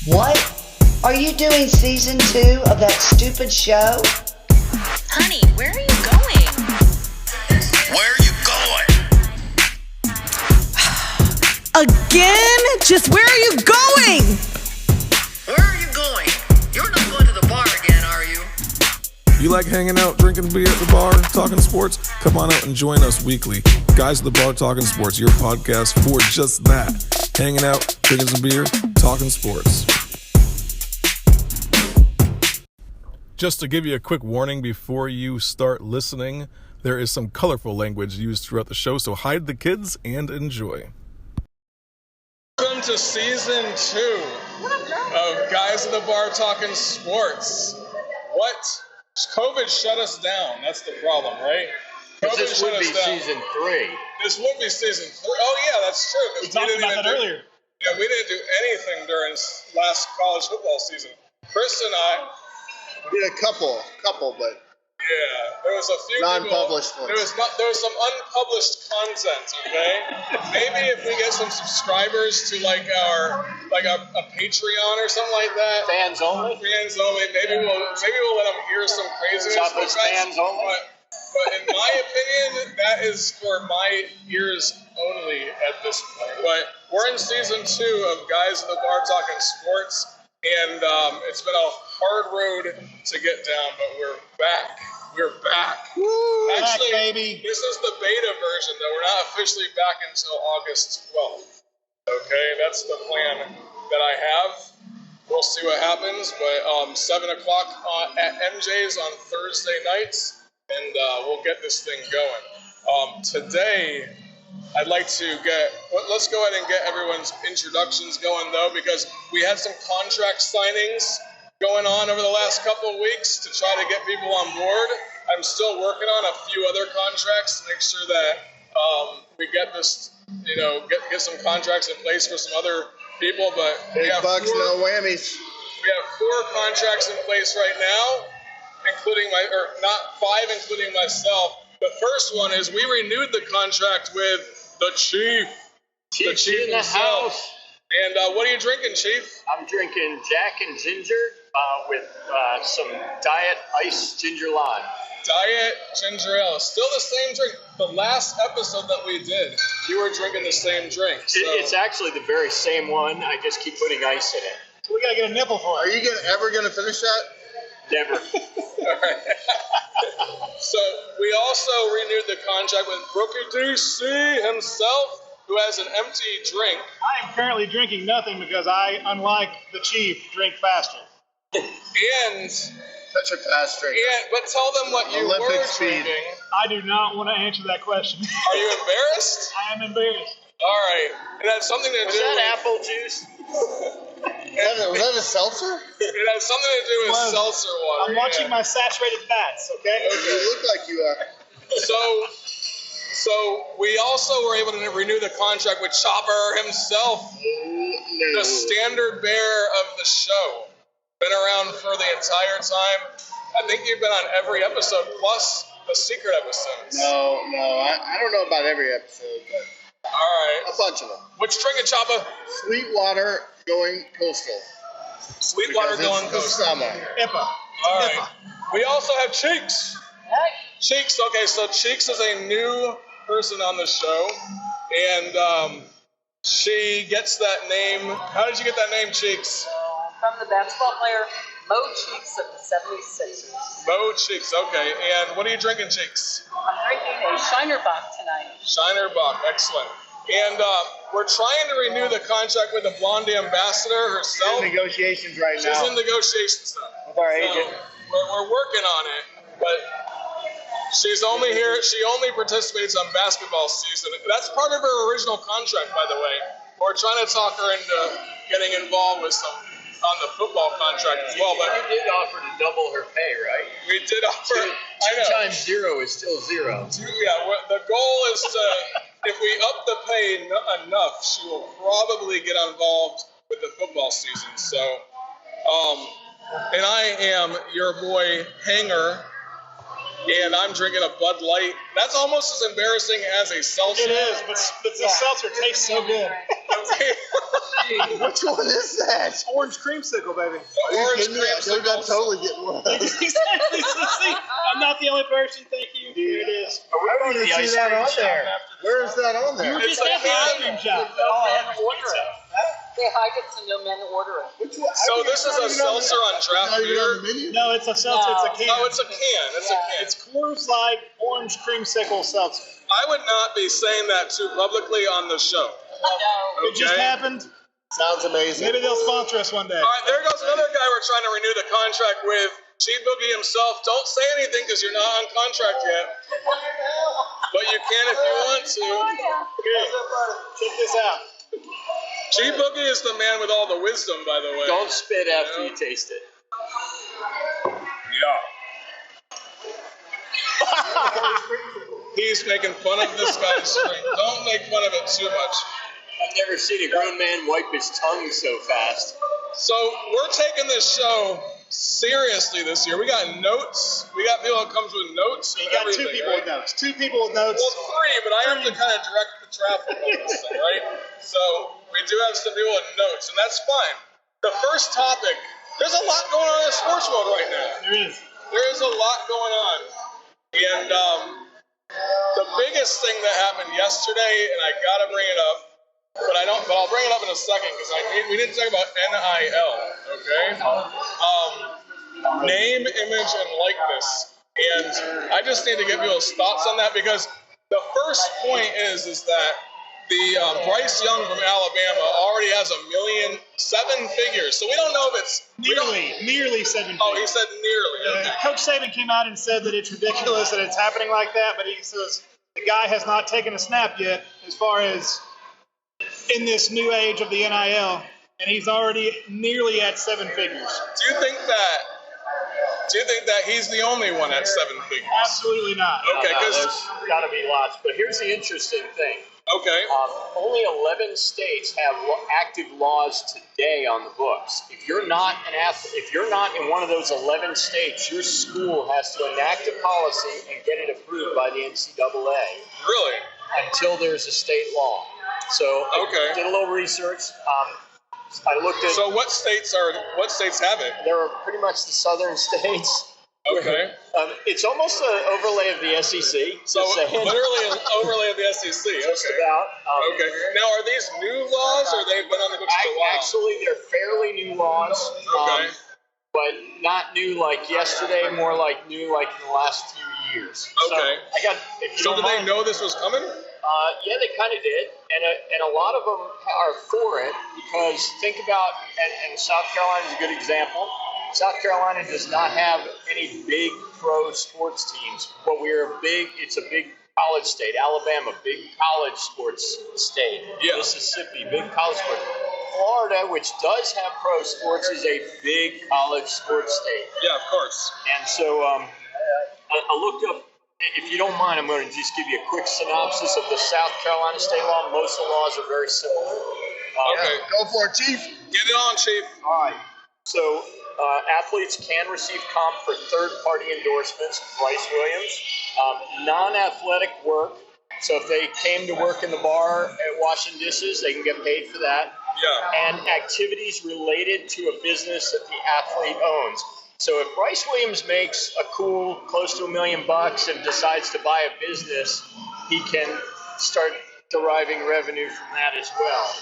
What? Are you doing season 2 of that stupid show? Honey, where are you going? Where are you going? Again? Just where are you going? Where are you going? You're not going to the bar again, are you? You like hanging out, drinking beer at the bar, talking sports? Come on out and join us weekly. Guys at the Bar Talking Sports, your podcast for just that. Hanging out, drinking some beer, talking sports. Just to give you a quick warning before you start listening, there is some colorful language used throughout the show, so hide the kids and enjoy. Welcome to season 2 of Guys at the Bar Talking Sports. What? COVID shut us down. That's the problem, right? This would be season 3. This would be season 3. Oh, yeah, that's true. We talked about that earlier. Yeah, we didn't do anything during last college football season. Chris and I did a couple, but yeah, there was a few non-published ones. There was some unpublished content. Okay, maybe if we get some subscribers to like a Patreon or something like that. Fans only. Maybe we'll let them hear some craziness. Fans only. But in my opinion, that is for my ears only at this point. But we're in season 2 of Guys at the Bar Talking Sports, and it's been a hard road to get down, but we're back. We're back. Woo, actually, back, baby. This is the beta version, though. We're not officially back until August 12th. Okay, that's the plan that I have. We'll see what happens, but 7 o'clock at MJ's on Thursday nights. And we'll get this thing going. Today, I'd like to let's go ahead and get everyone's introductions going, though, because we had some contract signings going on over the last couple of weeks to try to get people on board. I'm still working on a few other contracts to make sure that we get this, get some contracts in place for some other people. But big bucks, no whammies. We have 4 contracts in place right now. Including not 5, including myself. The first one is we renewed the contract with the Chief. The Chief in the house. And what are you drinking, Chief? I'm drinking Jack and Ginger with some Diet Ice Ginger Lime. Diet Ginger Ale. Still the same drink. The last episode that we did, you were drinking the same drink. So. It's actually the very same one. I just keep putting ice in it. So we got to get a nipple for it. Are you ever going to finish that? Never. All right. So we also renewed the contract with Brookie DC himself, who has an empty drink. I am currently drinking nothing because I, unlike the Chief, drink faster. And such a fast drink. But tell them what you Olympic were speed. drinking. I do not want to answer that question. Are you embarrassed? I am embarrassed. All right. It had something to do with... Was that apple juice? Was that a seltzer? It has something to do with seltzer water. I'm watching my saturated fats, okay? You look like you are. So we also were able to renew the contract with Chopper himself, the standard bearer of the show. Been around for the entire time. I think you've been on every episode, plus the secret episodes. No, I don't know about every episode, but... All right. A bunch of them. What you drinking, Chopper? Sweetwater going coastal. Sweetwater going coastal. Summer. IPA. All right. We also have Cheeks. Cheeks. Okay, so Cheeks is a new person on the show, and she gets that name. How did you get that name, Cheeks? From the basketball player Mo Cheeks of the 76ers. Mo Cheeks. Okay. And what are you drinking, Cheeks? I'm drinking a Shinerbach tonight. Shinerbach. Excellent. And we're trying to renew the contract with the Blondie Ambassador herself. She's in negotiations right now. She's in negotiations now. With our agent. We're working on it, but she's only here. She only participates on basketball season. That's part of her original contract, by the way. We're trying to talk her into getting involved with some on the football contract as well. But you did offer to double her pay, right? We did offer. 2 times 0 is still 0. The goal is to, if we up the pay enough, she will probably get involved with the football season. So, and I am your boy Hanger, and I'm drinking a Bud Light. That's almost as embarrassing as a seltzer. It is, but the seltzer tastes so good. The Which one is that? Orange creamsicle, baby. Orange They're not creamsicle. totally getting one. Exactly. So see, I'm not the only person. Thank you. Here it is. I didn't even see that on there. Where is that on We there? were just at the ice cream shop. Say hi, get to no men ordering. Which one? So this is a seltzer on draft Not even on the beer. menu? No, it's a seltzer. It's a can. Oh, it's a can. It's a can. It's Coors Light Orange Creamsicle Seltzer. I would not be saying that too publicly on the show. No. It just Okay. happened. Sounds amazing. Maybe they'll sponsor us one day. All right, there goes another guy we're trying to renew the contract with. Chief Boogie himself. Don't say anything because you're not on contract yet. But you can if you want to. Good. Check this out. Chief Boogie is the man with all the wisdom, by the way. Don't spit after you taste it. Yeah. He's making fun of this guy's drink. Don't make fun of it too much. I've never seen a grown man wipe his tongue so fast. So we're taking this show seriously this year. We got notes. We got people that comes with notes. You And got everything, two people right? with notes. Two people with notes. Well, three, but I have to kind of direct the traffic on this thing, right? So we do have some people with notes, and that's fine. The first topic, there's a lot going on in the sports world right now. There is. There is a lot going on. And the biggest thing that happened yesterday, and I gotta bring it up, but I'll bring it up in a second because we didn't talk about NIL, okay? Name, image, and likeness. And I just need to get people's thoughts on that because the first point is that the Bryce Young from Alabama already has 7 figures. So we don't know if it's Nearly 7 Oh, he said nearly. Okay. Coach Saban came out and said that it's ridiculous that it's happening like that, but he says the guy has not taken a snap yet as far as in this new age of the NIL, and he's already nearly at 7 figures. Do you think that he's the only one at 7 figures? Absolutely not. Okay, because There's got to be lots. But here's the interesting thing. okay, Only 11 states have active laws today on the books. If you're not an athlete, if you're not in one of those 11 states, your school has to enact a policy and get it approved by the NCAA really? until there's a state law. So Okay. I did a little research. I looked at. So what states have it? There are pretty much the southern states. Okay. It's almost an overlay of the SEC. So just saying. literally an overlay of the SEC. Just Okay. about. Okay. Now, are these new laws, or they've been on the books for a while? Actually, they're fairly new laws. Okay. But not new like yesterday, more like new like in the last few years. Okay. So if you So don't did they mind, know this was coming? Yeah, they kind of did, and a lot of them are for it because think about and South Carolina is a good example. South Carolina does not have any big pro sports teams, but it's a big college state. Alabama, big college sports state. Yeah. Mississippi, big college sports. Florida, which does have pro sports, is a big college sports state. Yeah, of course. And so I looked up, if you don't mind, I'm going to just give you a quick synopsis of the South Carolina state law. Most of the laws are very similar. Okay. Go for it, Chief. Get it on, Chief. All right. So athletes can receive comp for third-party endorsements, Bryce Williams. Non-athletic work. So if they came to work in the bar at washing dishes, they can get paid for that. Yeah. And activities related to a business that the athlete owns. So if Bryce Williams makes a cool close to $1 million and decides to buy a business, he can start deriving revenue from that as well.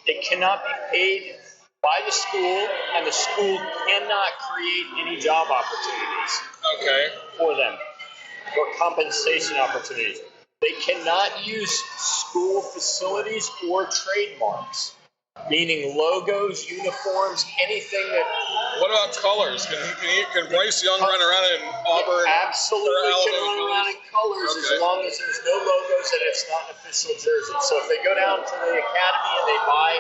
It cannot be paid by the school, and the school cannot create any job opportunities Okay. for them or compensation opportunities. They cannot use school facilities or trademarks, meaning logos, uniforms, anything that. What about colors? Can Bryce Young run around in Auburn? Absolutely or can Alabama run around in colors Okay. as long as there's no logos and it's not an official jersey. So if they go down to the academy and they buy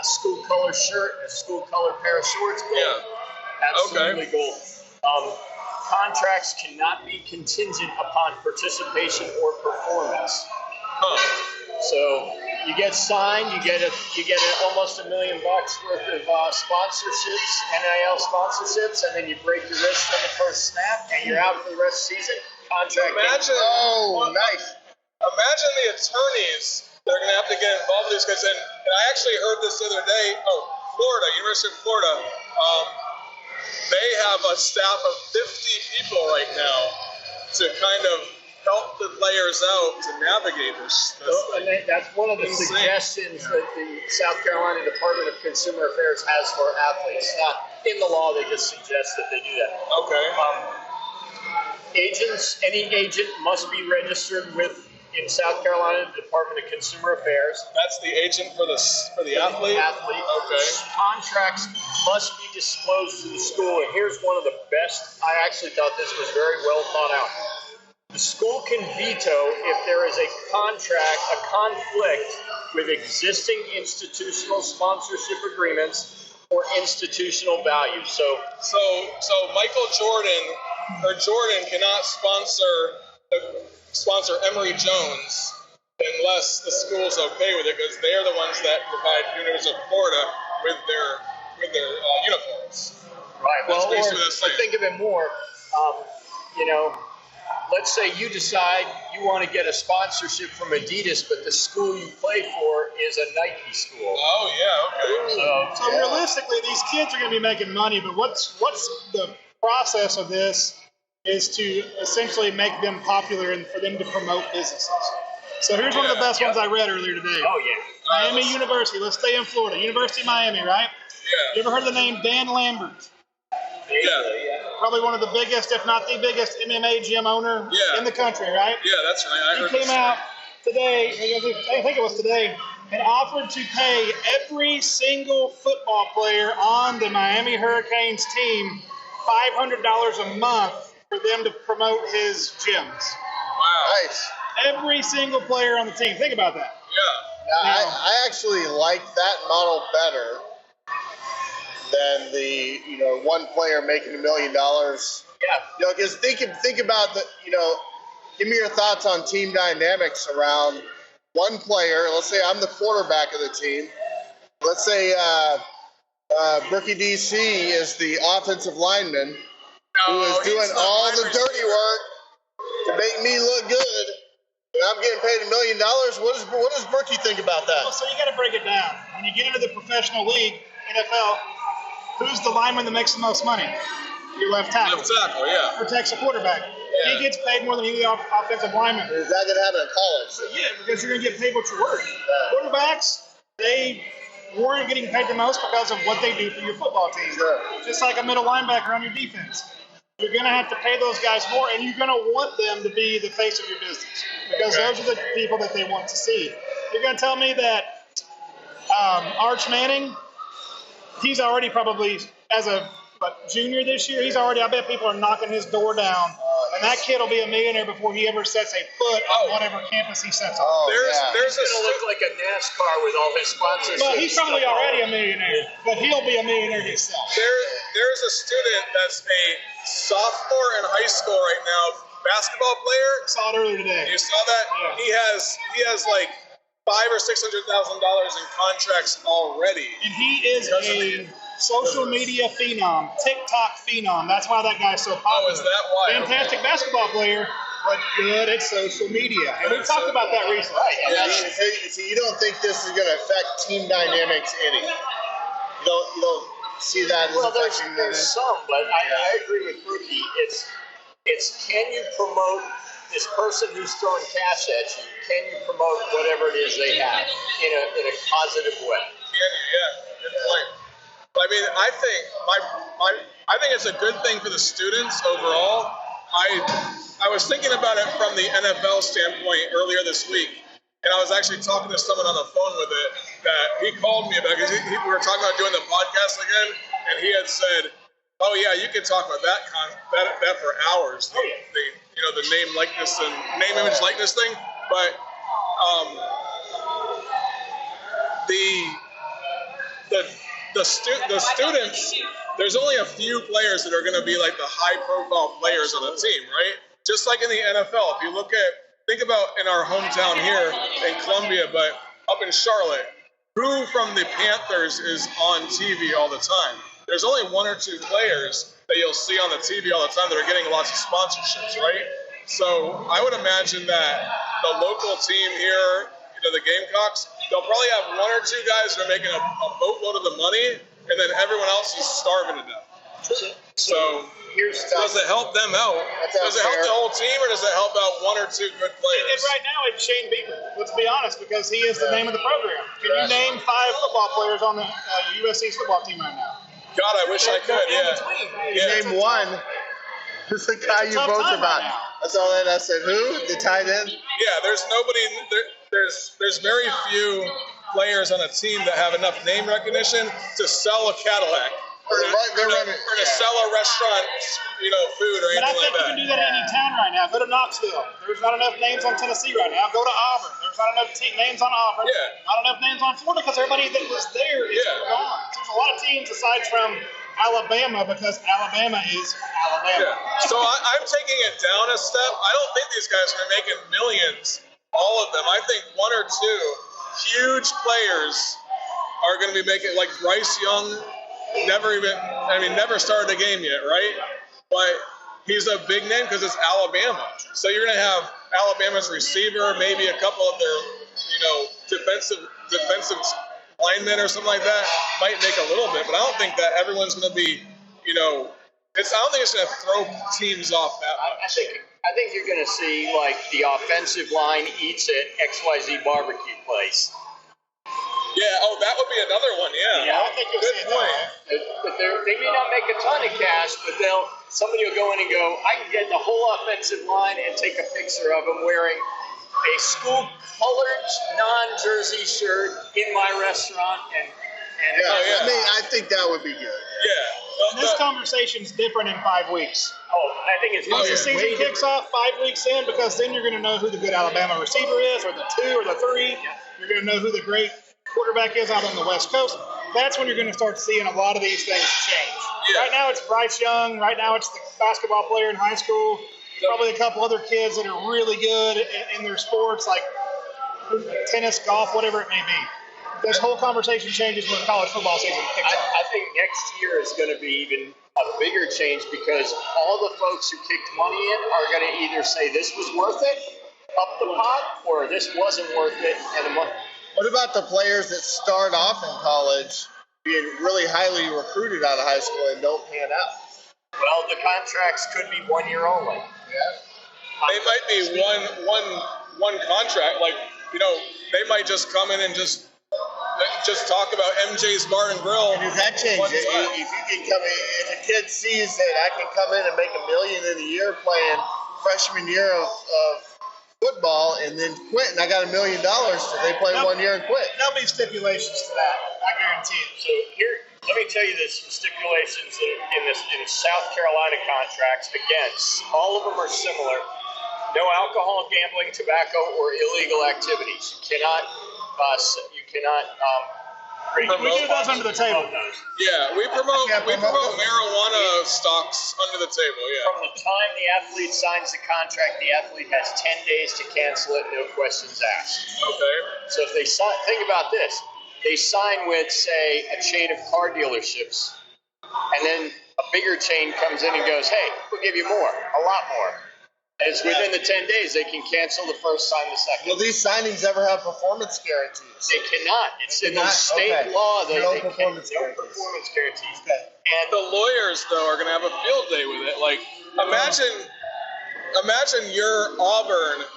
a school color shirt, a school color pair of shorts, gold. Yeah. Absolutely gold. Contracts cannot be contingent upon participation or performance. Huh. So you get signed, you get almost $1 million worth of sponsorships, NIL sponsorships, and then you break your wrist on the first snap, and you're out for the rest of the season. Contract. Imagine. Oh, nice. Imagine the attorneys that are going to have to get involved with this because then And I actually heard this the other day. Florida, University of Florida. They have a staff of 50 people right now to kind of help the players out to navigate this. And that's one of the suggestions that the South Carolina Department of Consumer Affairs has for athletes. In the law, they just suggest that they do that. Okay. Any agent must be registered in South Carolina Department of Consumer Affairs. That's the agent for the athlete? Okay. Contracts must be disclosed to the school, and here's one of the best. I actually thought this was very well thought out. The school can veto if there is a conflict with existing institutional sponsorship agreements or institutional values. So Michael Jordan cannot sponsor Emory Jones unless the school's okay with it, because they're the ones that provide University of Florida with their uniforms. Right. That's Well, or think of it more. Let's say you decide you want to get a sponsorship from Adidas, but the school you play for is a Nike school. Oh yeah, okay. So realistically, these kids are going to be making money, but what's the process of this is to essentially make them popular and for them to promote businesses. So here's one of the best ones I read earlier today. Oh, yeah. Miami University. Let's stay in Florida. University of Miami, right? Yeah. You ever heard the name Dan Lambert? Yeah. Probably one of the biggest, if not the biggest, MMA gym owner in the country, right? Yeah, that's right. He came out today, I think it was today, and offered to pay every single football player on the Miami Hurricanes team $500 a month for them to promote his gyms. Wow. Nice. Every single player on the team. Think about that. Yeah. Now, I actually like that model better than the one player making $1 million. Yeah. Because think about give me your thoughts on team dynamics around one player. Let's say I'm the quarterback of the team. Let's say Brookie DC is the offensive lineman who is doing all the dirty work to make me look good. And I'm getting paid $1 million. What does Brookie think about that? Well, so you got to break it down. When you get into the professional league, NFL, who's the lineman that makes the most money? Your left tackle. Left tackle, yeah. Protects the quarterback. Yeah. He gets paid more than any offensive lineman. Is that going to happen in college? So, yeah, because you're going to get paid what you're worth. Quarterbacks, they weren't getting paid the most because of what they do for your football team. Sure. Just like a middle linebacker on your defense. You're going to have to pay those guys more, and you're going to want them to be the face of your business because those are the people that they want to see. You're going to tell me that Arch Manning, he's already probably, as a junior this year, I bet people are knocking his door down. And that kid will be a millionaire before he ever sets a foot on whatever campus he sets on. There's He's going to look like a NASCAR with all his sponsors. Well, he's probably already a millionaire, but he'll be a millionaire himself. There's a student that's a sophomore in high school right now, basketball player. Saw it earlier today. You saw that? Yeah. He has like $500,000 or $600,000 in contracts already. And he is a social media phenom, TikTok phenom. That's why that guy's so popular. Oh, is that why? Fantastic basketball player, but good at social media. And we talked about that recently. So you don't think this is going to affect team dynamics any? You don't see that as affecting there's some, but I agree with Brookie. It's can you promote this person who's throwing cash at you? Can you promote whatever it is they have in a positive way? Yeah, good point. I mean, I think it's a good thing for the students overall. I was thinking about it from the NFL standpoint earlier this week, and I was actually talking to someone on the phone with it that he called me about because we were talking about doing the podcast again, and he had said, "Oh yeah, you can talk about that for hours." The name likeness and name image likeness thing, but the students, there's only a few players that are going to be like the high-profile players on the team, right? Just like in the NFL, if you think about in our hometown here in Columbia, but up in Charlotte, who from the Panthers is on TV all the time? There's only one or two players that you'll see on the TV all the time that are getting lots of sponsorships, right? So I would imagine that the local team here, the Gamecocks, they'll probably have one or two guys that are making a boatload of the money, and then everyone else is starving to death. So does it help them out? Does it help the whole team, or does it help out one or two good players? And right now, it's Shane Beamer. Let's be honest, because he is the name of the program. Can you name 5 football players on the USC's football team right now? God, I wish I could. Yeah. Name one. Who's the guy you both about? Right, that's all that I said. Who? The tight end? Yeah, there's nobody. There's very few players on a team that have enough name recognition to sell a Cadillac. Or to sell a restaurant, food or anything like that. But I think you can do that in any town right now. Go to Knoxville. There's not enough names on Tennessee right now. Go to Auburn. There's not enough names on Auburn. Yeah. Not enough names on Florida because everybody that was there is gone. There's a lot of teams aside from Alabama because Alabama is Alabama. Yeah. So I'm taking it down a step. I don't think these guys are making millions, all of them. I think one or two huge players are going to be making, like Bryce Young. Never started a game yet, right? But he's a big name because it's Alabama. So you're going to have Alabama's receiver, maybe a couple of their, defensive linemen or something like that might make a little bit. But I don't think that everyone's going to be, I don't think it's going to throw teams off that much. I think you're going to see like the offensive line eats at XYZ barbecue place. Yeah, that would be another one, Yeah, I think you'll see it. But they may not make a ton of cash, but somebody will go in and go, I can get the whole offensive line and take a picture of them wearing a school-colored non-jersey shirt in my restaurant. I think that would be good. Yeah. This conversation's different in 5 weeks. I think it's Once the season kicks off 5 weeks in, because then you're going to know who the good Alabama receiver is, or the 2 or the 3. You're going to know who the great quarterback is out on the West Coast. That's when you're going to start seeing a lot of these things change. Yeah. Right now it's Bryce Young. Right now it's the basketball player in high school. Probably a couple other kids that are really good in their sports, like tennis, golf, whatever it may be. This whole conversation changes when college football season kicks off. I think next year is going to be even a bigger change because all the folks who kicked money in are going to either say this was worth it, up the pot, or this wasn't worth it, and What about the players that start off in college being really highly recruited out of high school and don't pan out? Well, the contracts could be 1 year only. Yeah. They might be one contract. Like, they might just come in and just talk about MJ's Bar and Grill. And does that change? If you can come in, if a kid sees that I can come in and make $1 million in a year playing freshman year of football and then quit, and I got $1 million, so they play 1 year and quit. There'll be stipulations to that. I guarantee it. So here, let me tell you the stipulations in South Carolina contracts. Again, all of them are similar. No alcohol, gambling, tobacco, or illegal activities. You cannot we do those under the table. Yeah, we promote marijuana stocks under the table. Yeah. From the time the athlete signs the contract, the athlete has 10 days to cancel it, no questions asked. Okay. So if they think about this, they sign with, say, a chain of car dealerships, and then a bigger chain comes in and goes, hey, we'll give you more, a lot more. And it's within the 10 days they can cancel the first, sign the second. Will these signings ever have performance guarantees? They cannot. It's in the state law that no they performance can't. guarantees. No performance guarantees. Okay. And The lawyers, though, are going to have a field day with it. Like, imagine you're Auburn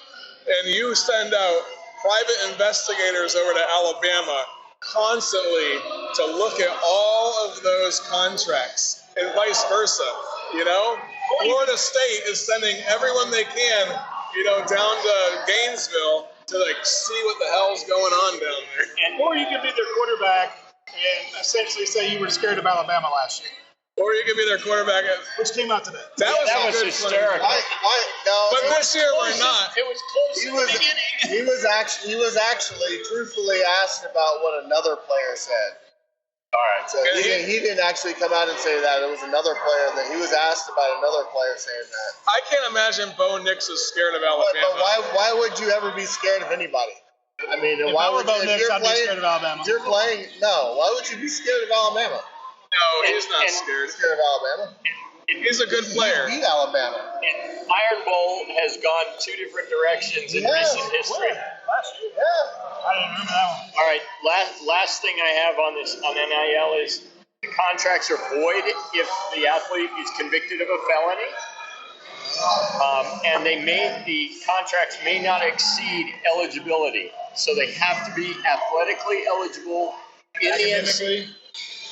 and you send out private investigators over to Alabama constantly to look at all of those contracts and vice versa, Florida State is sending everyone they can, down to Gainesville to see what the hell's going on down there. Or you could be their quarterback and essentially say you were scared of Alabama last year. Or you could be their quarterback. Which came out today. That was hysterical. But this year we're not. It was close in the beginning. He was actually truthfully asked about what another player said. All right. So he didn't actually come out and say that. It was another player that he was asked about another player saying that. I can't imagine Bo Nix is scared of Alabama. But why would you ever be scared of anybody? I mean, If why I were would Bo you? Nix, I'd be scared of Alabama. If you're playing, no. Why would you be scared of Alabama? No, he's not scared. Scared of Alabama? He's a good player. He beat Alabama. And Iron Bowl has gone 2 different directions in recent history. Last year? Yeah. I didn't remember that one. All right, last thing I have on this on NIL is the contracts are void if the athlete is convicted of a felony, and the contracts may not exceed eligibility, so they have to be athletically eligible in the NCAA.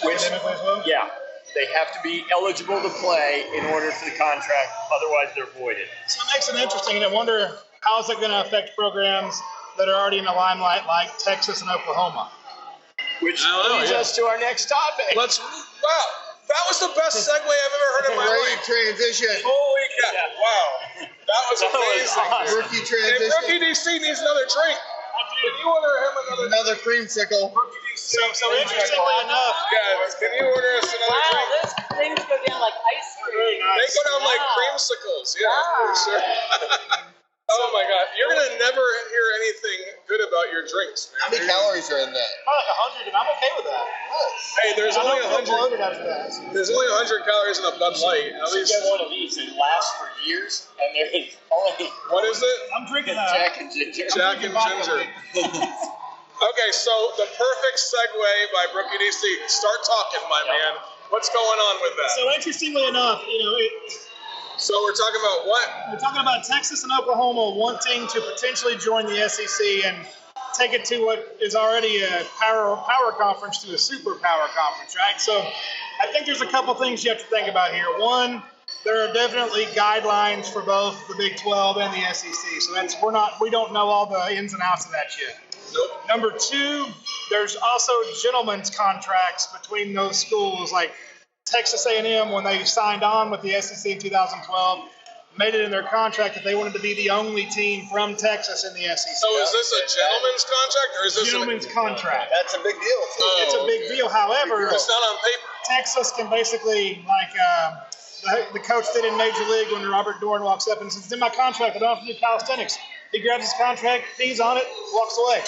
Academically as well? Yeah, they have to be eligible to play in order for the contract. Otherwise, they're voided. So it makes it interesting, and I wonder how is it going to affect programs that are already in the limelight like Texas and Oklahoma? Which leads us to our next topic. Wow, that was the best segue I've ever heard in my Great life. transition. Holy cow! Wow, that was amazing. awesome. Rookie Hey, transition. Rookie DC needs another drink. Can you order him Another creamsicle. So interestingly enough, Yeah, can you order us another Wow, drink? those things go down like ice cream. They go down like Wow. creamsicles. Yeah, for sure. Oh my God, you're gonna never hear anything good about your drinks, How man. many calories are in that? probably like 100, and I'm okay with that. Hey, there's I only don't feel 100. bloated after that. There's only 100 calories in a Bud Light. At least. Get one of these. It lasts for years, and there is only What is it? I'm drinking Jack and Ginger. Jack and Ginger. Okay, so the perfect segue by Brookie DC. Start talking, my man. What's going on with that? So interestingly enough, So we're talking about what? we're talking about Texas and Oklahoma wanting to potentially join the SEC and take it to what is already a power conference to a super power conference, right? So I think there's a couple things you have to think about here. One, there are definitely guidelines for both the Big 12 and the SEC. So we don't know all the ins and outs of that yet. Nope. Number two, there's also gentlemen's contracts between those schools, like Texas A&M, when they signed on with the SEC in 2012, made it in their contract that they wanted to be the only team from Texas in the SEC. So is this a gentleman's contract or is this Gentlemen's contract. That's a big deal. It's a big deal. However, It's not on paper. Texas can basically, the coach did in Major League when Robert Dorn walks up and says, it's in my contract, I don't have to do calisthenics. He grabs his contract, he's on it, walks away.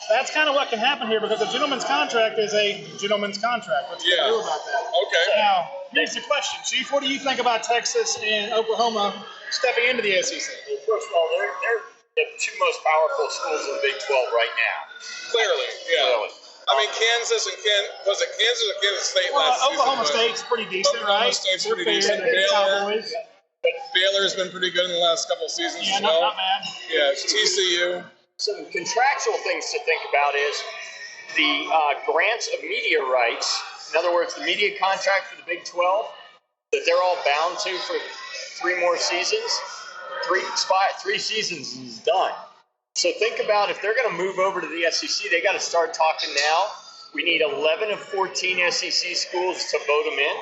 That's kind of what can happen here because a gentleman's contract is a gentleman's contract. What you Yeah. do about that? Okay. Now, here's the question. Chief, what do you think about Texas and Oklahoma stepping into the SEC? First of all, they're the two most powerful schools in the Big 12 right now. Clearly, yeah. Clearly. I mean, Kansas and was it Kansas or Kansas State Well, last Oklahoma season? State's pretty decent, Oklahoma right? State's They're pretty fair. decent. They're Baylor. Cowboys. Baylor's been pretty good in the last couple of seasons Yeah, as well. not bad. Yeah, it's TCU. Some contractual things to think about is the grants of media rights. In other words, the media contract for the Big 12 that they're all bound to for 3 more seasons. Three seasons is done. So think about if they're going to move over to the SEC, they got to start talking now. We need 11 of 14 SEC schools to vote them in,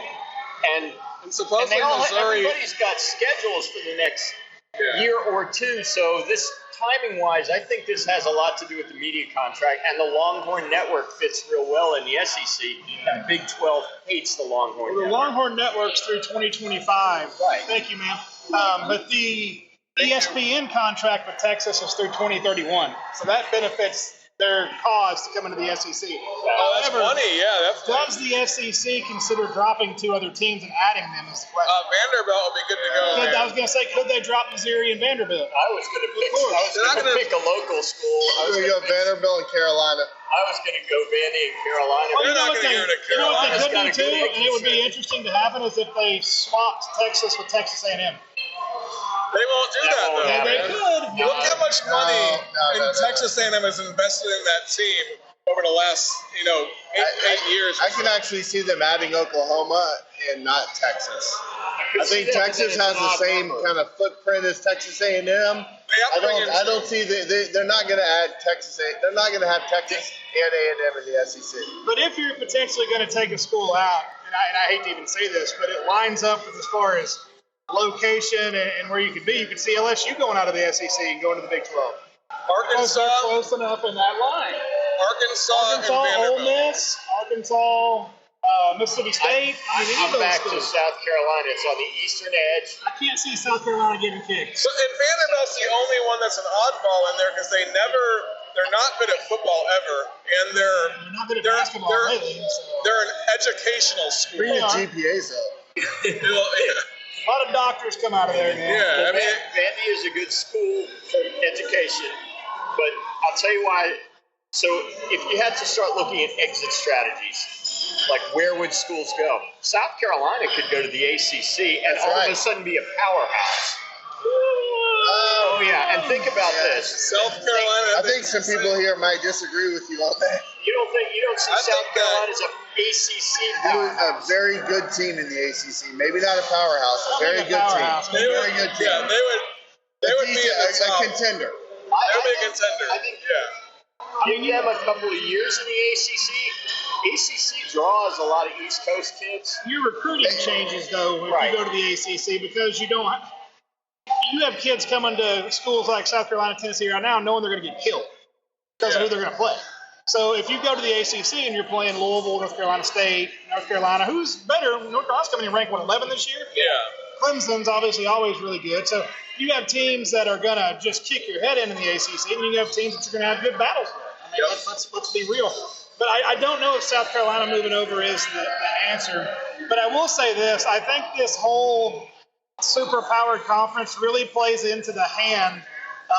And and supposedly they all Missouri. everybody's got schedules for the next Yeah. year or two. So this timing-wise, I think this has a lot to do with the media contract, and the Longhorn Network fits real well in the SEC, and the Big 12 hates the Longhorn The Network. Longhorn Network's through 2025. Right. Thank you, ma'am. But the ESPN contract with Texas is through 2031. So that benefits their cause to come into the SEC. Oh, that's However, funny. Yeah, that's funny. does the SEC consider dropping 2 other teams and adding them is the question. Vanderbilt will be good to go. I was going to say, could they drop Missouri and Vanderbilt? I was going to pick. course. I was They're not going to gonna- pick a local school. I was Here we going go, Vanderbilt and Carolina. to go Vandy and Carolina. They're not what gonna they- give it to you know what they Carolina's could got do a good too, and it would be agency. interesting to happen is if they swapped Texas with Texas A&M. They won't do That that, won't though. happen. They man. could. Look how much money No. Texas A&M has invested in that team over the last, eight years. I can actually see them adding Oklahoma and not Texas. I think Texas has the same kind of footprint as Texas A&M. They have to bring in- I don't see they're not going to add Texas. They're not going to have Texas and A&M in the SEC. But if you're potentially going to take a school out, and I hate to even say this, but it lines up with as far as location and where you could be. You could see LSU going out of the SEC and going to the Big 12. Because they're Arkansas, close enough in that line. Arkansas, Arkansas, and Ole Vanderbilt. Miss, Arkansas, Mississippi State. I mean, any I'm of back those to schools. South Carolina. It's on the eastern edge. I can't see South Carolina getting kicked. So, and Vanderbilt's the only one that's an oddball in there because they're not good at football ever, and They're not good at basketball they're, lately. So. they're an educational school. Bring the They are. GPAs up. A lot of doctors come out of there, man. Yeah, I mean, Vandy is a good school for education, but I'll tell you why. So if you had to start looking at exit strategies, like where would schools go? South Carolina could go to the ACC and all of a sudden be a powerhouse. Oh yeah, and think about this. South Carolina. I think some people here might disagree with you on that. You don't see South Carolina as an ACC powerhouse. A very good team in the ACC. Maybe not a powerhouse, a very good team. Very good team. Yeah, they would be a top. contender. They would be a contender. I think. Yeah. Give them a couple of years in the ACC. ACC draws a lot of East Coast kids. Your recruiting changes though if you go to the ACC because you have kids coming to schools like South Carolina, Tennessee right now knowing they're going to get killed because of who they're going to play. So if you go to the ACC and you're playing Louisville, North Carolina State, North Carolina, who's better? North Carolina's coming in ranked 11 this year. Yeah. Clemson's obviously always really good. So you have teams that are going to just kick your head in the ACC, and you have teams that you're going to have good battles with. I mean, let's be real. But I don't know if South Carolina moving over is the answer. But I will say this. I think this whole super-powered conference really plays into the hand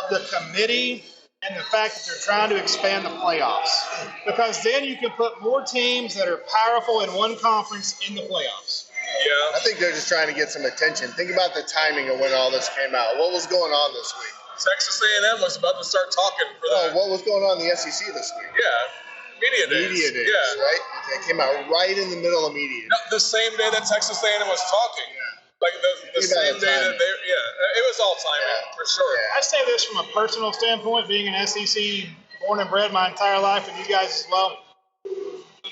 of the committee and the fact that they're trying to expand the playoffs. Because then you can put more teams that are powerful in one conference in the playoffs. Yeah. I think they're just trying to get some attention. Think about the timing of when all this came out. What was going on this week? Texas A&M was about to start talking for that. What was going on in the SEC this week? Yeah. Media days. Yeah. Right? It came out right in the middle of media. No, the same day that Texas A&M was talking. Yeah. Like the same day that it was all timing, for sure. Yeah. I say this from a personal standpoint, being an SEC born and bred my entire life, and you guys as well.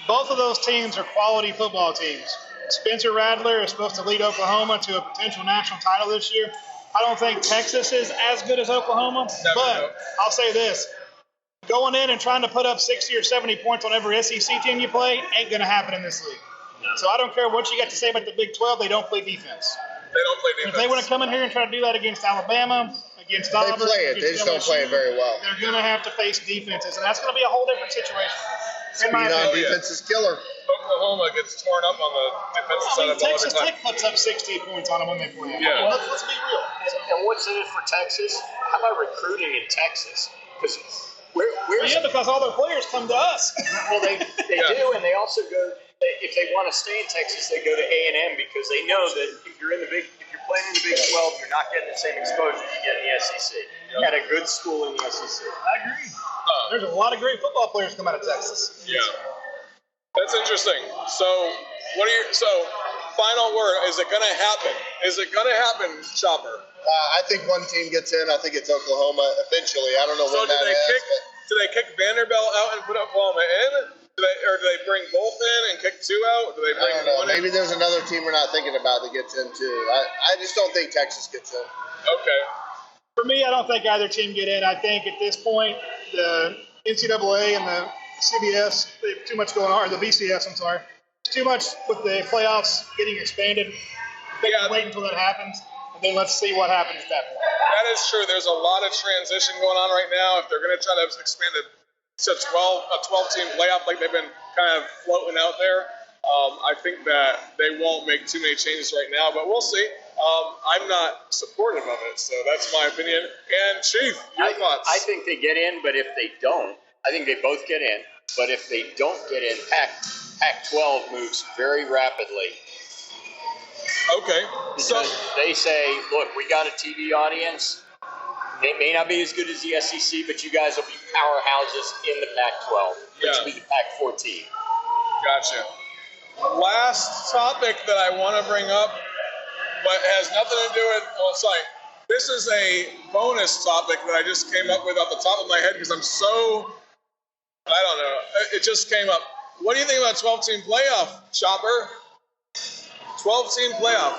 Both of those teams are quality football teams. Spencer Rattler is supposed to lead Oklahoma to a potential national title this year. I don't think Texas is as good as Oklahoma, but I'll say this. Going in and trying to put up 60 or 70 points on every SEC team you play ain't going to happen in this league. So I don't care what you got to say about the Big 12. They don't play defense. They don't play defense. If they want to come in here and try to do that against Alabama, against Auburn, They play it. They just don't play it very well. They're going to have to face defenses, and that's going to be a whole different situation. Speed on defense is killer. Oklahoma gets torn up on the defensive side of the ball. Texas Tech puts up 60 points on them when they play. Yeah. Let's be real. And what's in it for Texas? How about recruiting in Texas? Because because all their players come to us. Well, they do, and they also go. If they want to stay in Texas, they go to A&M because they know that if you're playing in the Big 12, you're not getting the same exposure you get in the SEC. At a good school in the SEC. I agree. There's a lot of great football players come out of Texas. Yeah. That's interesting. So, final word, is it going to happen? Is it going to happen, Chopper? I think one team gets in. I think it's Oklahoma eventually. I don't know when that is. Do they kick Vanderbilt out and put Oklahoma in? Do they bring both in and kick two out? Do they bring I don't know. one in? Maybe there's another team we're not thinking about that gets in too. I just don't think Texas gets in. Okay. For me, I don't think either team get in. I think at this point, the NCAA and the CBS, they have too much going on, or the BCS, I'm sorry. Too much with the playoffs getting expanded. Wait until that happens, and then let's see what happens at that point. That is true. There's a lot of transition going on right now. If they're going to try to expand it to a 12-team playoff like they've been kind of floating out there, I think that they won't make too many changes right now, but we'll see. I'm not supportive of it, so that's my opinion. And Chief, your thoughts? I think they get in, but if they don't, I think they both get in. But if they don't get in, Pac-12 moves very rapidly. Okay. Because they say, look, we got a TV audience. They may not be as good as the SEC, but you guys will be powerhouses in the Pac-12, which will be the Pac-14. Gotcha. Last topic that I want to bring up, but has nothing to do with, this is a bonus topic that I just came up with off the top of my head because I'm so, I don't know, it just came up. What do you think about 12-team playoff, Chopper? 12-team playoff.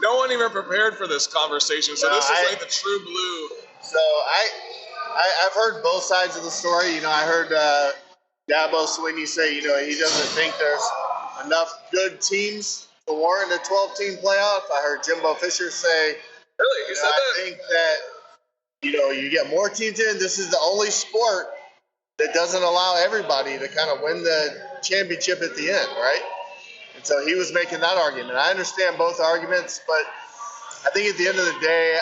No one even prepared for this conversation, so this is like the true blue. So I've heard both sides of the story. I heard Dabo Swinney say, he doesn't think there's enough good teams to warrant a 12-team playoff. I heard Jimbo Fisher say, really? He said that? I think that, you get more teams in. This is the only sport that doesn't allow everybody to kind of win the championship at the end, right? And so he was making that argument. I understand both arguments, but I think at the end of the day,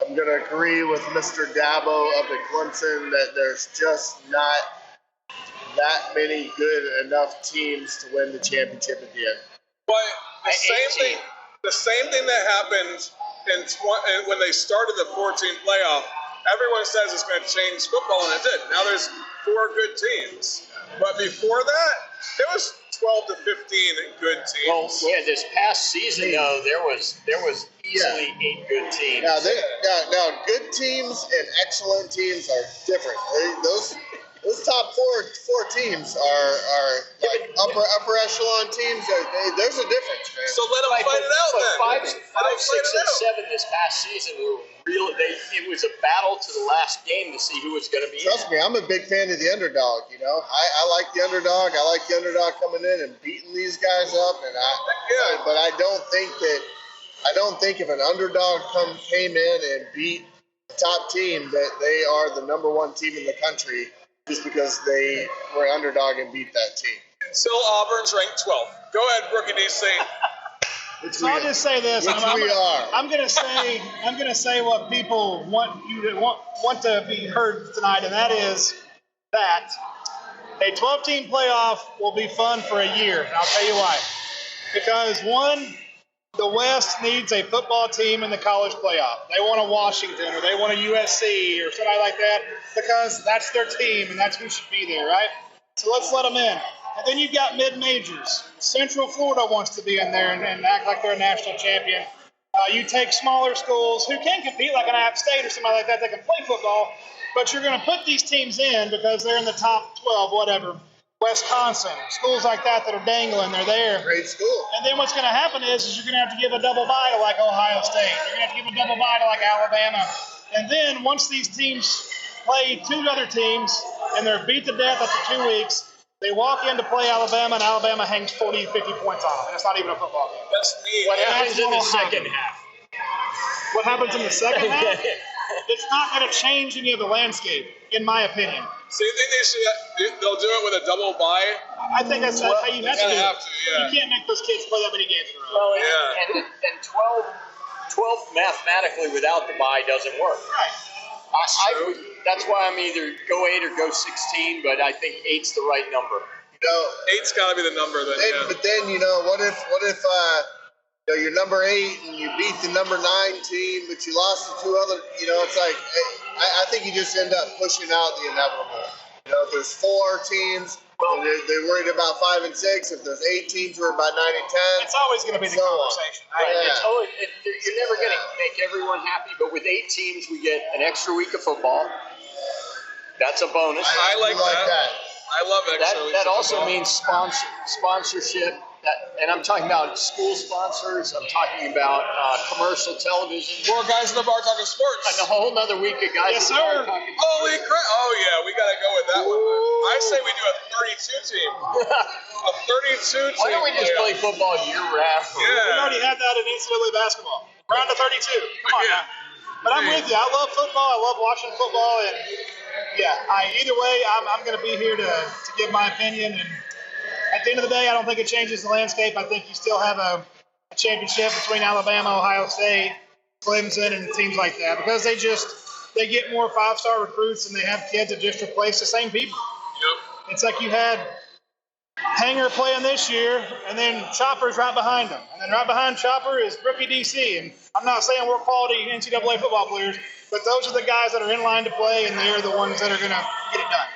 I'm going to agree with Mr. Dabo up at Clemson that there's just not that many good enough teams to win the championship at the end. But the same thing that happened when they started the 14 playoff, everyone says it's going to change football, and it did. Now there's 4 good teams. But before that, there was 12 to 15 good teams. Well, yeah, this past season though, there was easily 8 good teams. Now, good teams and excellent teams are different. Those top four teams are like upper echelon teams. There's a difference, man. So let them fight it out then. 5, 6, and 7 this past season were real. It was a battle to the last game to see who was going to be. Trust me, I'm a big fan of the underdog. You know, I like the underdog. I like the underdog coming in and beating these guys up. But I don't think if an underdog came in and beat the top team that they are the number 1 team in the country just because they were an underdog and beat that team. Still, Auburn's ranked 12th. Go ahead, Rookie DC. So I'll just say this. I'm going to say what people want to be heard tonight, and that is that a 12-team playoff will be fun for a year. And I'll tell you why. Because one, the West needs a football team in the college playoff. They want a Washington or they want a USC or somebody like that because that's their team and that's who should be there, right? So let's let them in. And then you've got mid-majors. Central Florida wants to be in there and act like they're a national champion. You take smaller schools who can compete like an App State or somebody like that that can play football, but you're going to put these teams in because they're in the top 12, whatever. Wisconsin, schools like that are dangling, they're there. Great school. And then what's going to happen is you're going to have to give a double bye to like Ohio State. You're going to have to give a double bye to like Alabama. And then once these teams play 2 other teams and they're beat to death after 2 weeks, they walk in to play Alabama and Alabama hangs 40, 50 points on them. And it's not even a football game. That's neat. What happens in the second half? What happens in the second half? It's not going to change any of the landscape, in my opinion. So you think they'll do it with a double bye? I think that's how you have to do it. You can't make those kids play that many games in a row. Well, and 12 mathematically without the bye doesn't work. Right. That's why I'm either go 8 or go 16, but I think 8's the right number. You know, 8's got to be the number then. But then, you know, what if you're number 8 and you beat the number 9 team, but you lost the 2 other? You know, it's like I think you just end up pushing out the inevitable. You know, if there's 4 teams, they're worried about 5 and 6. If there's 8 teams, we're about 9 and 10. It's always going to be the conversation. Right. You're never going to make everyone happy, but with 8 teams, we get an extra week of football. That's a bonus. I like that. I love it. That also means sponsorship. And I'm talking about school sponsors. I'm talking about commercial television. More guys in the bar talking sports. And a whole nother week of guys in the bar talking sports. Holy crap. Oh, yeah. We got to go with that one. I say we do a 32 team. A 32 team. Why don't we just play football year-round? Yeah. We already had that in NCAA basketball. Round of 32. Come on now. But I'm with you. I love football. I love watching football. And, either way, I'm going to be here to give my opinion. And at the end of the day, I don't think it changes the landscape. I think you still have a championship between Alabama, Ohio State, Clemson, and teams like that because they get more 5-star recruits and they have kids that just replace the same people. Yep. It's like you had Hanger playing this year, and then Chopper's right behind him. And then right behind Chopper is Rookie DC. And I'm not saying we're quality NCAA football players, but those are the guys that are in line to play, and they're the ones that are going to get it done.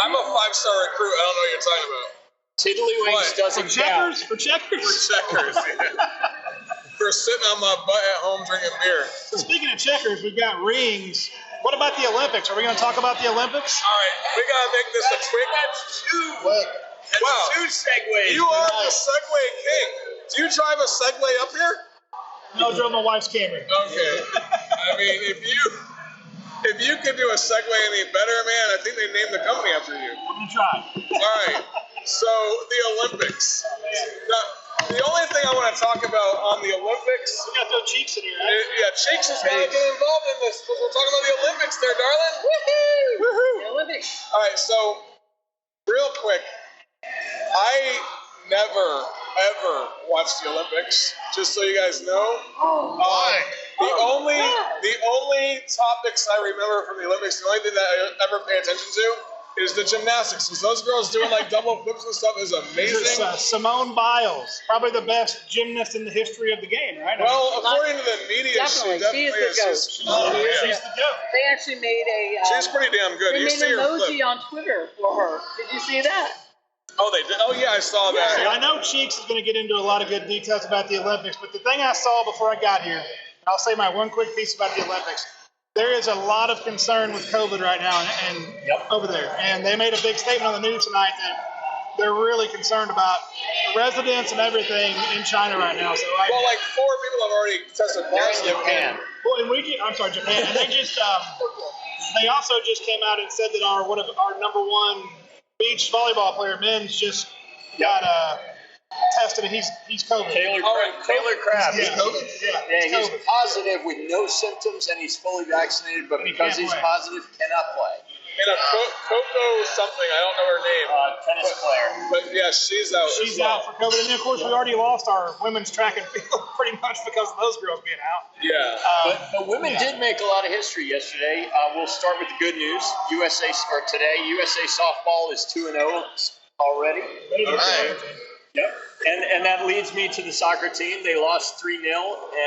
I'm a 5-star recruit. I don't know what you're talking about. Tiddlywinks doesn't count. For checkers? For checkers, yeah. For sitting on my butt at home drinking beer. So speaking of checkers, we've got rings. What about the Olympics? Are we going to talk about the Olympics? All right, we got to make this a quick. That's 2 segues. You are the Segway king. Do you drive a Segway up here? No, I drove my wife's Camry. Okay. I mean, if you can do a Segway any better, man, I think they named the company after you. I'm going to try. All right. So the Olympics. The only thing I want to talk about on the Olympics. We got those Cheeks in here, right? Yeah, Cheeks is going to get involved in this because we're talking about the Olympics there, darling. Woohoo! Woohoo! The Olympics. All right, so real quick, I never ever watch the Olympics. Just so you guys know. Why? The only topics I remember from the Olympics, the only thing that I ever pay attention to is the gymnastics. Because those girls doing like double flips and stuff is amazing. Simone Biles, probably the best gymnast in the history of the game, right? Well, according to the media, Definitely. she She is the goat. She's the goat. They actually made a. She's pretty damn good. They You made see an her emoji flip. on Twitter for her. Did you see that? Oh, they did. Oh, yeah, I saw that. I know Cheeks is going to get into a lot of good details about the Olympics, but the thing I saw before I got here, I'll say my one quick piece about the Olympics. There is a lot of concern with COVID right now and over there. And they made a big statement on the news tonight that they're really concerned about the residents and everything in China right now. So Well, like 4 people have already tested positive. Japan. Well, Japan. And they just they also just came out and said that our number one beach volleyball player, men's, just got tested and he's COVID. Taylor Crabb. Yeah, He's positive with no symptoms and he's fully vaccinated, but because he's positive, cannot play. And a Coco something, I don't know her name. Tennis player. But yeah, she's out. She's out for COVID. And then, of course, we already lost our women's track and field pretty much because of those girls being out. Yeah. But women did make a lot of history yesterday. We'll start with the good news. USA softball is 2-0 already. Right. Yep. And that leads me to the soccer team. They lost 3-0.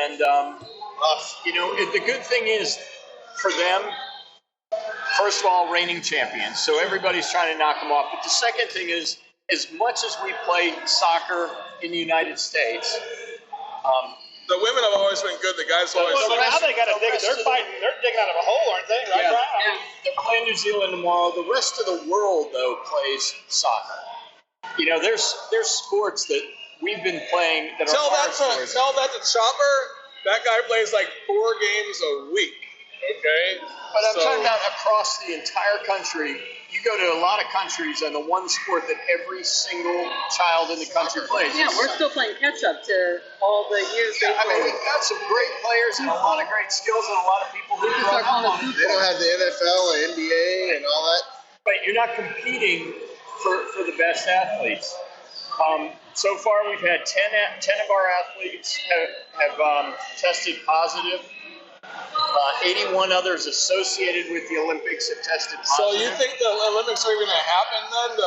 And, the good thing is for them, first of all, reigning champions. So everybody's trying to knock them off. But the second thing is, as much as we play soccer in the United States, the women have always been good. The guys have always Well, been now they got to dig. They're digging out of a hole, aren't they? Right, yeah, Brian? they're playing New Zealand tomorrow. The rest of the world, though, plays soccer. There's sports that we've been playing that Tell are hard that sports. to Chopper. That guy plays like 4 games a week. Okay? But I'm talking about across the entire country. You go to a lot of countries, and the one sport that every single child in the country plays. Yeah, we're still playing catch up to all the years they I mean, played. we've got some great players and a lot of great skills and a lot of people who grow up on it. They don't have the NFL and NBA and all that. But you're not competing for the best athletes. So far, we've had 10 of our athletes have tested positive. 81 others associated with the Olympics have tested positive. So you think the Olympics are even going to happen then?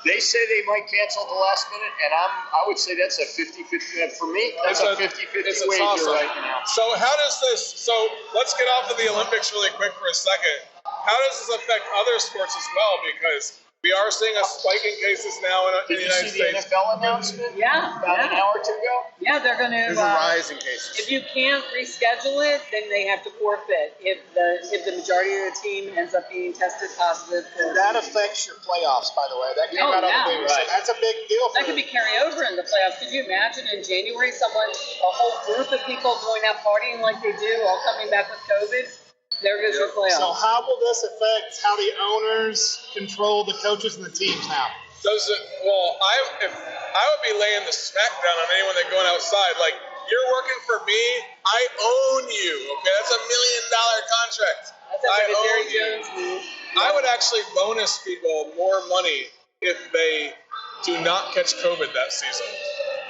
They say they might cancel at the last minute, and I would say that's a 50-50. For me, that's a 50-50 wager right now. So how does this? So let's get off of the Olympics really quick for a second. How does this affect other sports as well? Because we are seeing a spike in cases now in the Did you United see the States. NFL announcement? Yeah. About an hour or two ago? Yeah, they're going to. There's a rise in cases. If you can't reschedule it, then they have to forfeit. If the majority of the team ends up being tested positive for That affects your playoffs, by the way. That came out on the news. So right. that's a big deal for that could be carry over in the playoffs. Could you imagine in January a whole group of people going out partying like they do, all coming back with COVID? There goes your playoffs. So how will this affect how the owners control the coaches and the teams now? Does it? Well, I would be laying the smackdown on anyone that's going outside. Like, you're working for me, I own you. Okay, that's $1 million contract. That's I like a Jerry own you. Jones move. I would actually bonus people more money if they do not catch COVID that season.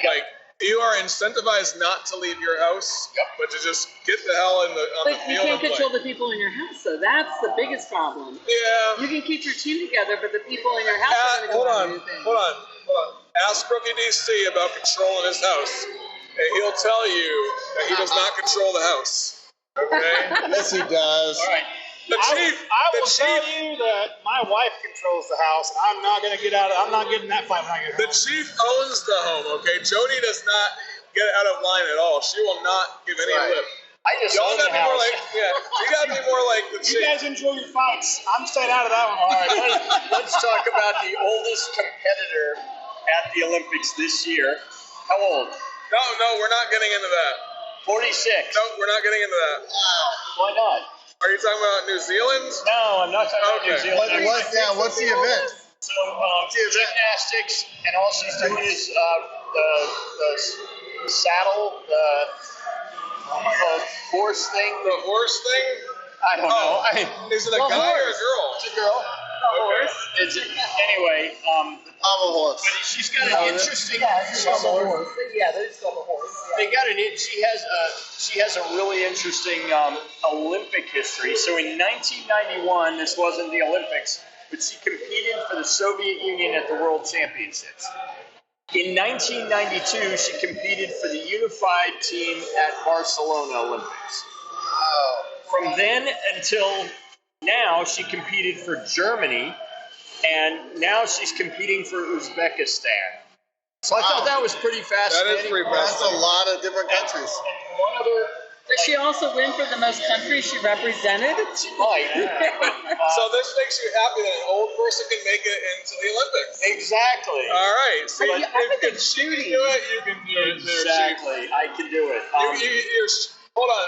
Like, you are incentivized not to leave your house, but to just get the hell on the But you field can't and play. control the people in your house, so that's the biggest problem. Yeah. You can keep your team together, but the people in your house are going to go Hold out on. and do things. Hold on. Ask Rookie DC about controlling his house, and he'll tell you that he does not control the house. Okay? Yes, he does. All right. The chief. I the will tell chief. you that my wife controls the house, and I'm not going to get out. I'm not getting that fight when I get The home. chief owns the home. Okay. Jody does not get out of line at all. She will not give any Right. lip. I just Y'all own gotta the be more house. like, you gotta be more like the You chief. guys enjoy your fights. I'm staying out of that one. All right, let's talk about the oldest competitor at the Olympics this year. How old? No, we're not getting into that. 46. No, we're not getting into that. Why not? Are you talking about New Zealand? No, I'm not talking about New Okay. Zealand. What's the event? So gymnastics, and all she's doing is the saddle, the horse thing. The horse thing? I don't know. Is it a guy or a girl? It's a girl. Okay. Anyway, I'm a horse. But she's got an interesting. Yeah, they just call them a horse. Yeah. She has a really interesting Olympic history. So in 1991, this wasn't the Olympics, but she competed for the Soviet Union at the World Championships. In 1992, she competed for the unified team at Barcelona Olympics. Wow. From then until now, she competed for Germany, and now she's competing for Uzbekistan. So I thought that was pretty fascinating. That is pretty That's a fascinating. lot of different countries. And one other, Does she also win for the most countries she represented? she might. So this makes you happy that an old person can make it into the Olympics. Exactly. All right. So I think if it's she can shooting. do it, you can do it. There, Exactly. I can do it. Hold on.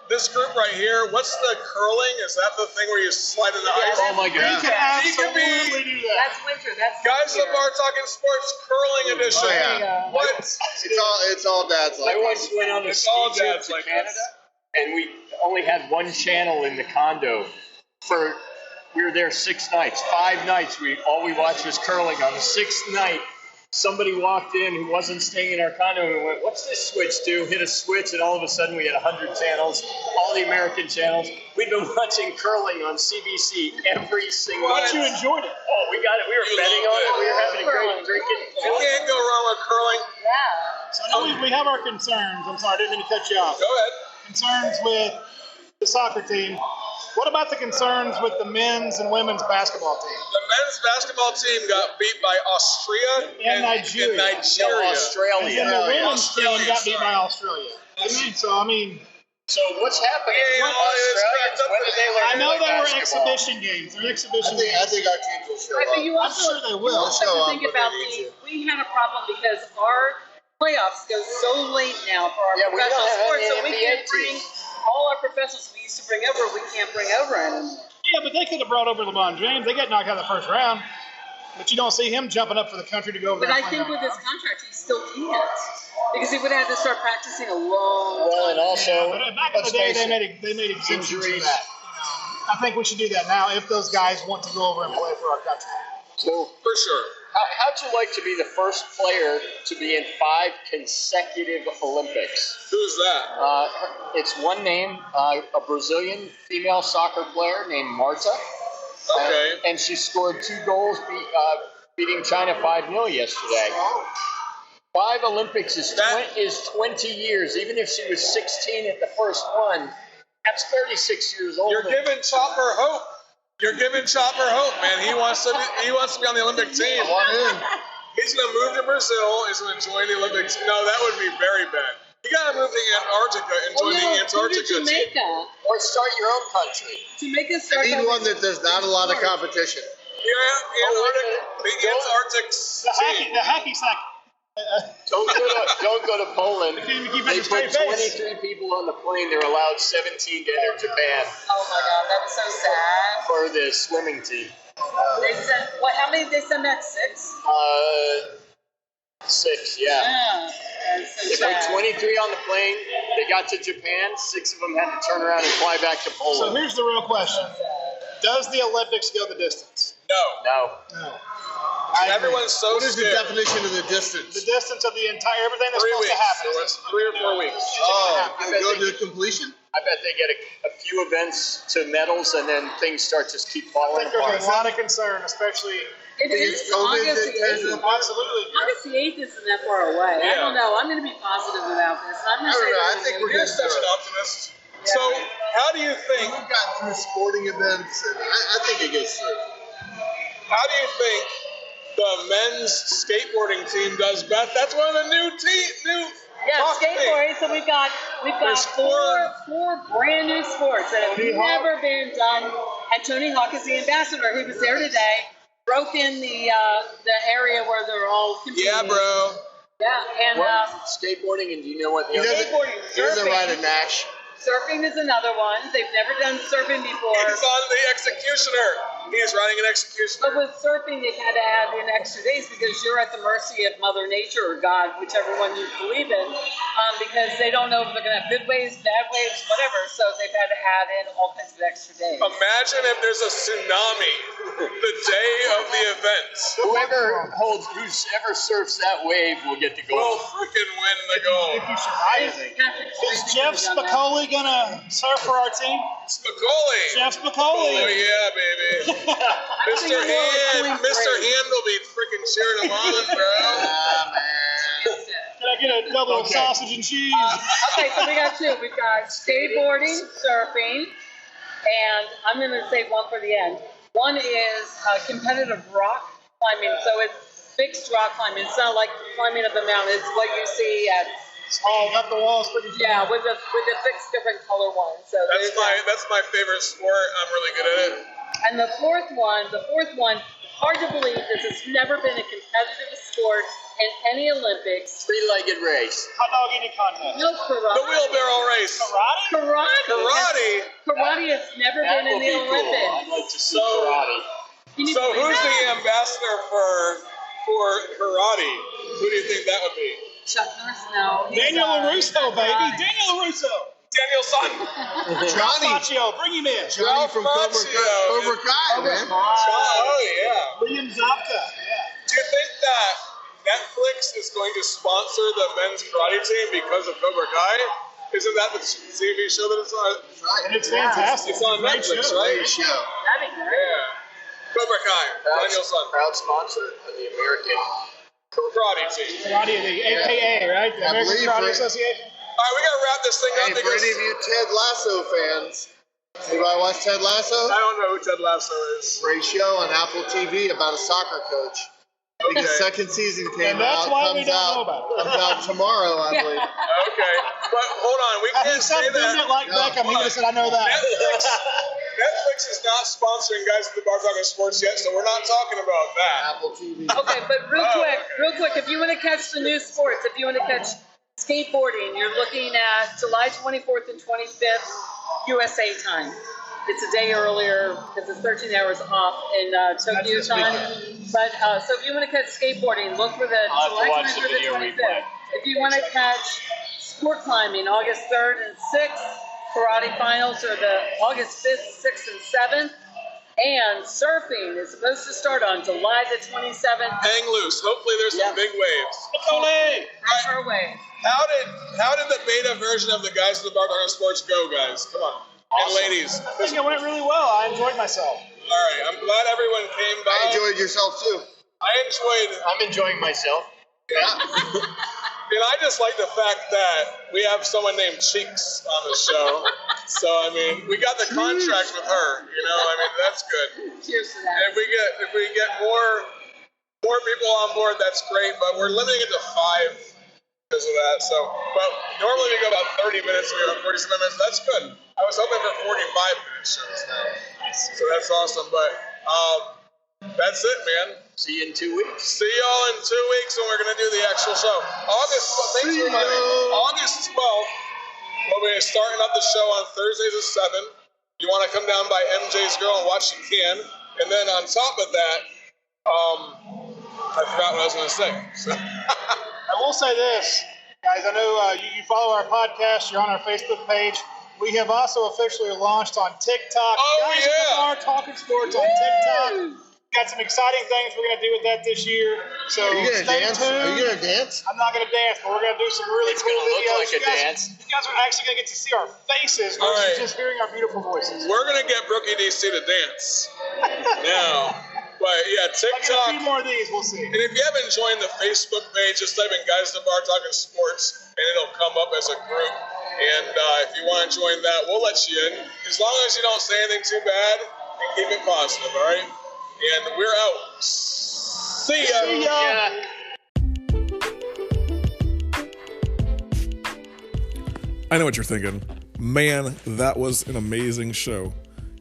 This group right here, what's the curling? Is that the thing where you slide in the ice? Oh my You God. can absolutely do that. That's winter. That's Guys winter. of our Talking Sports curling edition. Oh, yeah. What? It's all dads like I once went on a It's ski all trip dads to like Canada, this. and we only had one channel in the condo. We were there 6 nights. 5 nights, all we watched was curling. On the 6th night, somebody walked in who wasn't staying in our condo and went, "What's this switch do?" Hit a switch, and all of a sudden we had 100 channels, all the American channels. We've been watching curling on CBC every single But night. you enjoyed it. Oh, we got it. We were You betting loved on it. it. We were having a great drinking. You can't go wrong with curling. Yeah. So I know we have our concerns. I'm sorry, I didn't mean to cut you off. Go ahead. Concerns with the soccer team. What about the concerns with the men's and women's basketball team? The men's basketball team got beat by Austria And Nigeria. No, Australia. And the women's Australia, team got beat sorry. by Australia. So, I mean, So what's happening? Yeah, What well, it's Australians, cracked up when did they learn I to know play they were basketball? exhibition games. They're exhibition I games. think our teams will show Right, but up. you I'm also, sure they you will. also Show have to up, think but about they need to. we had a problem because our playoffs go so late now for our Yeah, we don't professional have sports, any so we NBA can't bring teams. all our professionals we used to bring over, we can't bring over anymore. Yeah, but they could have brought over LeBron James. They got knocked out of the first round. But you don't see him jumping up for the country to go over But there. I and think play with his contract, he still can't. Because he would have to start practicing a long Well, and time. also, But back in the let's day, face it, they made exemptions for that. injuries. I think we should do that now if those guys want to go over and play for our country. So, For sure. how'd you like to be the first player to be in 5 consecutive Olympics? Who's that? It's one name, a Brazilian female soccer player named Marta. Okay. And she scored 2 goals, beating China 5-0 yesterday. 5 Olympics is 20 years. Even if she was 16 at the first one, that's 36 years old. You're giving Chopper hope. You're giving Chopper hope, man. He wants to be on the Olympic team. I want in. He's gonna move to Brazil. He's gonna join the Olympics. No, that would be very bad. You gotta move to Antarctica and join the Antarctica team. Jamaica. Or start your own country. Jamaica I starts need one that there's not a lot of competition. The Antarctic Sea. The hacky sack. Don't go to Poland. Can't even keep They a straight put face. 23 people on the plane. They're allowed 17 to enter Japan Oh my God, that was so sad. for the swimming team. They sent what? How many did they send back? 6. 6, yeah. That's so They put sad. 23 on the plane. They got to Japan. 6 of them had to turn around and fly back to So Poland. here's the real question. Does the Olympics go the distance? No. No. Everyone's so What is the scared. definition of the distance? The distance of the entire, everything that's 3 supposed weeks. to happen. So it's 3 or 4 weeks. Oh, I bet go they- to completion? I bet they get a few events to medals, and then things start just keep I falling think there's apart. a lot of concern, especially. It is It's COVID August that the turns 8th. it apart. Absolutely. August the 8th isn't that far away. I Yeah. don't know. I'm going to be positive about this. I'm I don't know. I going think we're You're gonna such do an it. optimist. So, how do you think? We've gotten through sporting events, and I think it gets through. How do you think the men's skateboarding team does best? That's one of the new Yeah, top things. skateboarding. So we've got There's four brand new sports that have Tony Hawk. never been done. And Tony Hawk is the ambassador. He was there today. Broke in the area where they're all competing. Yeah, bro. Yeah, and What? Skateboarding, and do you know what the He other? skateboarding, He doesn't ride a surfing. Nash. Surfing is another one. They've never done surfing before. He's on the executioner. He's riding an executioner. But with surfing, they've had to add in extra days because you're at the mercy of Mother Nature or God, whichever one you believe in, because they don't know if they're going to have good waves, bad waves, whatever. So they've had to add in all kinds of extra days. Imagine if there's a tsunami the day of the event. Whoever surfs that wave will get the We'll gold. freaking win the gold. If you survive it. Is Jeff Spicoli gonna surf for our team? Spicoli. Jeff Oh Spicoli. yeah, baby. Mr. Hand will be freaking cheering him on, bro. Can I get a double sausage and cheese? Okay, so we got two. We've got skateboarding, surfing, and I'm going to save one for the end. One is competitive rock climbing. So it's fixed rock climbing. It's not like climbing up a mountain. It's what you see at Up the walls, pretty. yeah, with the fixed different color ones. So That's my favorite sport. I'm really good at it. And the fourth one, hard to believe this has never been a competitive sport in any Olympics. Three-legged race. Hot dog eating contest. No karate. The wheelbarrow race. Karate. Karate has never been in the Cool. Olympics. I'd like to see karate. So who's the ambassador for karate? Who do you think that would be? Chuck Norris? No. Daniel LaRusso, baby. Daniel LaRusso. Daniel's son. Johnny. Faccio, bring him in. Johnny from Cobra Kai, man. Oh yeah. William Zabka. Yeah. Do you think that Netflix is going to sponsor the men's karate team because of Cobra Kai? Isn't that the TV show that it's on? And it's fantastic. It's on Great Netflix, show. right? Great show. That'd be great. Yeah. Cobra Kai. Daniel's son. Proud sponsor of the American. Karate team. Karate, the AKA, right? The I American believe Karate it. Association. All right, we gotta wrap this thing up Hey, for because any of you Ted Lasso fans, anybody watch Ted Lasso? I don't know who Ted Lasso is. Great show on Apple TV about a soccer coach. I think the Okay. second season came And that's out. why we comes don't out, know about it. Comes out tomorrow, I believe. Okay, but hold on, we He can't say said that. it like No. Beckham. He would have said, I know that. Netflix is not sponsoring Guys at the Bar Talking Sports yet, so we're not talking about that. Apple TV. Okay, but real quick, if you want to catch the new sports, if you want to catch skateboarding, you're looking at July 24th and 25th USA time. It's a day earlier because it's 13 hours off in Tokyo this time. weekend. But so if you want to catch skateboarding, look for the I'll have to July watch the 24th video and replay. 25th. If you want to catch sport climbing, August 3rd and 6th, karate finals are the August 5th, 6th, and 7th. And surfing is supposed to start on July the 27th. Hang loose. Hopefully there's some big waves. Ole! That's our way. How did the beta version of the Guys at the Bar Talking Sports go, guys? Come on. And ladies. I think it went really well. I enjoyed myself. All right, I'm glad everyone came by. I enjoyed yourself too. I'm enjoying myself. Yeah. And I just like the fact that we have someone named Cheeks on the show. So I mean, we got the contract with her. You know, I mean that's good. Cheers to that. And if we get more people on board, that's great. But we're limiting it to 5 because of that. So, but normally we go about 30 minutes. We are 47 minutes. That's good. I was hoping for 45-minute shows now. So that's awesome. But that's it, man. See you in 2 weeks. See y'all in 2 weeks when we're gonna do the actual show. Thanks for reminding me. August 12th, we'll be starting up the show on Thursdays at 7. If you want to come down by MJ's Grill and watch, you can. And then on top of that, I forgot what I was gonna say. I will say this, guys. I know you follow our podcast. You're on our Facebook page. We have also officially launched on TikTok. Oh, Guys yeah. at the Bar Talking Sports on TikTok. Got some exciting things we're going to do with that this year. So Are you gonna stay dance? tuned. Are you gonna dance? I'm not going to dance, but we're going to do some really It's cool gonna look videos. like a dance. You guys are actually going to get to see our faces All versus right. just hearing our beautiful voices. We're gonna get Brookie DC to dance now. But yeah, I'll get a few TikTok. more of these. We'll see. And if you haven't joined the Facebook page, just type in Guys at the Bar Talking Sports, and it'll come up as a group. And if you want to join that, we'll let you in. As long as you don't say anything too bad and keep it positive, all right? And we're out. See ya. See ya. I know what you're thinking. Man, that was an amazing show.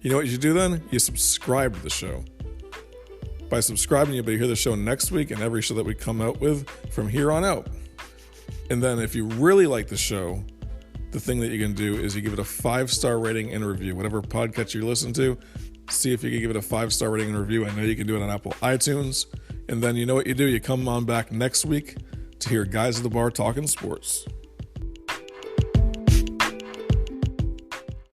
You know what you should do then? You subscribe to the show. By subscribing, you'll be able to hear the show next week and every show that we come out with from here on out. And then if you really like the show, the thing that you can do is you give it a 5-star rating and review. Whatever podcast you listen to, see if you can give it a 5-star rating and review. I know you can do it on Apple iTunes. And then you know what you do? You come on back next week to hear Guys at the Bar Talking Sports.